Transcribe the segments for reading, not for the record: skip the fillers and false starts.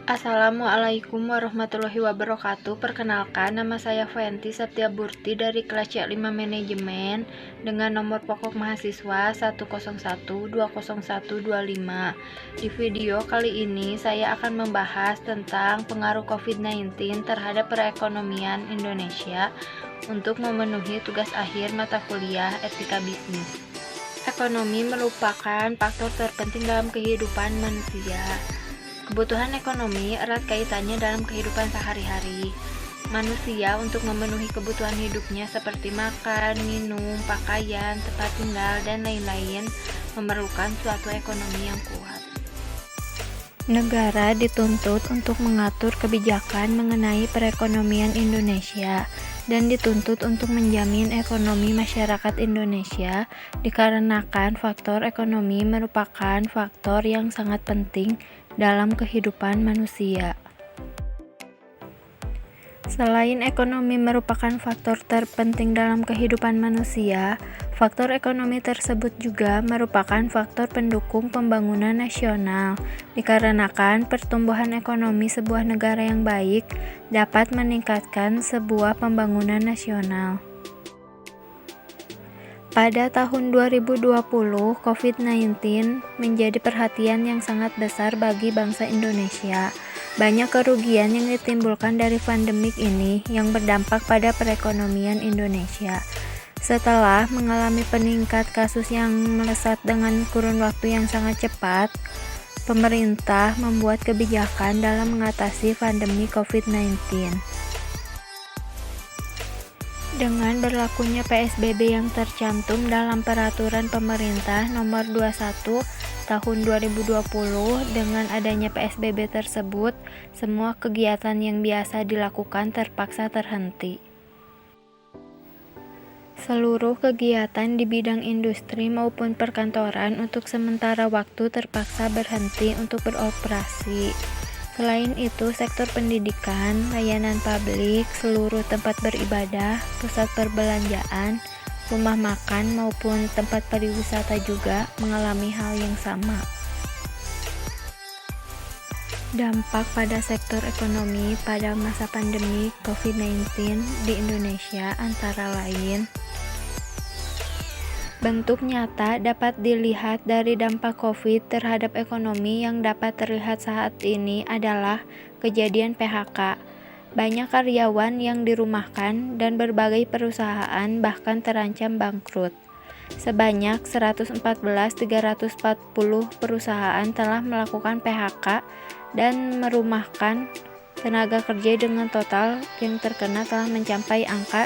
Assalamualaikum warahmatullahi wabarakatuh. Perkenalkan, nama saya Fenty Septiaburti dari kelas C5 Manajemen dengan nomor pokok mahasiswa 101-20125. Di video kali ini saya akan membahas tentang pengaruh COVID-19 terhadap perekonomian Indonesia untuk memenuhi tugas akhir mata kuliah Etika Bisnis. Ekonomi merupakan faktor terpenting dalam kehidupan manusia. Kebutuhan ekonomi erat kaitannya dalam kehidupan sehari-hari manusia untuk memenuhi kebutuhan hidupnya seperti makan, minum, pakaian, tempat tinggal, dan lain-lain memerlukan suatu ekonomi yang kuat. Negara dituntut untuk mengatur kebijakan mengenai perekonomian Indonesia dan dituntut untuk menjamin ekonomi masyarakat Indonesia dikarenakan faktor ekonomi merupakan faktor yang sangat penting dalam kehidupan manusia. Selain ekonomi merupakan faktor terpenting dalam kehidupan manusia, faktor ekonomi tersebut juga merupakan faktor pendukung pembangunan nasional, dikarenakan pertumbuhan ekonomi sebuah negara yang baik dapat meningkatkan sebuah pembangunan nasional. Pada tahun 2020, COVID-19 menjadi perhatian yang sangat besar bagi bangsa Indonesia. Banyak kerugian yang ditimbulkan dari pandemik ini yang berdampak pada perekonomian Indonesia. Setelah mengalami peningkat kasus yang melesat dengan kurun waktu yang sangat cepat, pemerintah membuat kebijakan dalam mengatasi pandemi COVID-19. Dengan berlakunya PSBB yang tercantum dalam Peraturan Pemerintah Nomor 21 Tahun 2020, dengan adanya PSBB tersebut, semua kegiatan yang biasa dilakukan terpaksa terhenti. Seluruh kegiatan di bidang industri maupun perkantoran untuk sementara waktu terpaksa berhenti untuk beroperasi. Selain itu, sektor pendidikan, layanan publik, seluruh tempat beribadah, pusat perbelanjaan, rumah makan maupun tempat pariwisata juga mengalami hal yang sama. Dampak pada sektor ekonomi pada masa pandemi COVID-19 di Indonesia antara lain: bentuk nyata dapat dilihat dari dampak COVID terhadap ekonomi yang dapat terlihat saat ini adalah kejadian PHK. Banyak karyawan yang dirumahkan dan berbagai perusahaan bahkan terancam bangkrut. Sebanyak 114.340 perusahaan telah melakukan PHK dan merumahkan tenaga kerja dengan total yang terkena telah mencapai angka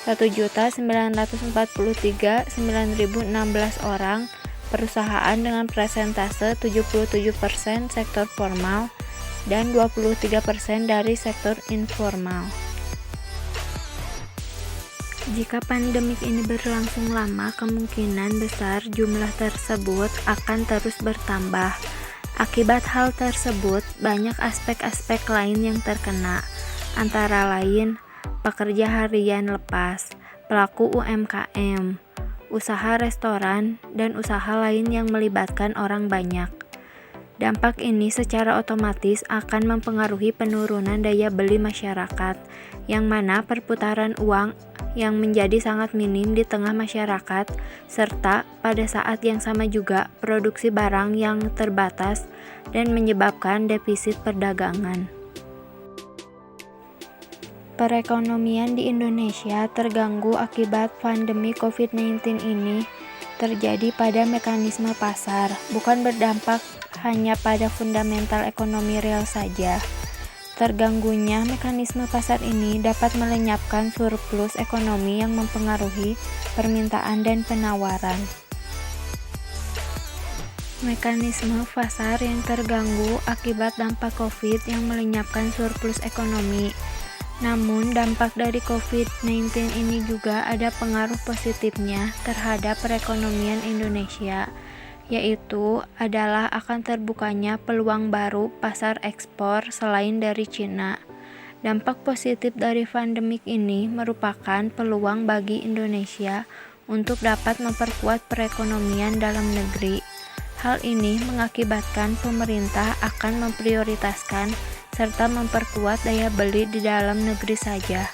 1.943.916 orang, perusahaan dengan persentase 77% sektor formal dan 23% dari sektor informal. Jika pandemik ini berlangsung lama, kemungkinan besar jumlah tersebut akan terus bertambah. Akibat hal tersebut, banyak aspek-aspek lain yang terkena, antara lain pekerja harian lepas, pelaku UMKM, usaha restoran, dan usaha lain yang melibatkan orang banyak. Dampak ini secara otomatis akan mempengaruhi penurunan daya beli masyarakat, yang mana perputaran uang yang menjadi sangat minim di tengah masyarakat, serta pada saat yang sama juga produksi barang yang terbatas dan menyebabkan defisit perdagangan. Perekonomian di Indonesia terganggu akibat pandemi COVID-19 ini terjadi pada mekanisme pasar, bukan berdampak hanya pada fundamental ekonomi real saja. Terganggunya mekanisme pasar ini dapat melenyapkan surplus ekonomi yang mempengaruhi permintaan dan penawaran. Mekanisme pasar yang terganggu akibat dampak COVID yang melenyapkan surplus ekonomi. Namun, dampak dari COVID-19 ini juga ada pengaruh positifnya terhadap perekonomian Indonesia, yaitu adalah akan terbukanya peluang baru pasar ekspor selain dari Cina. Dampak positif dari pandemik ini merupakan peluang bagi Indonesia untuk dapat memperkuat perekonomian dalam negeri. Hal ini mengakibatkan pemerintah akan memprioritaskan serta memperkuat daya beli di dalam negeri saja.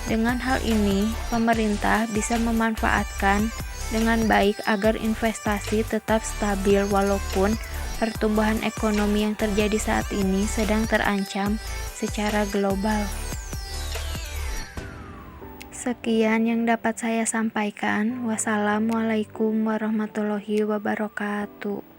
Dengan hal ini, pemerintah bisa memanfaatkan dengan baik agar investasi tetap stabil walaupun pertumbuhan ekonomi yang terjadi saat ini sedang terancam secara global. Sekian yang dapat saya sampaikan. Wassalamualaikum warahmatullahi wabarakatuh.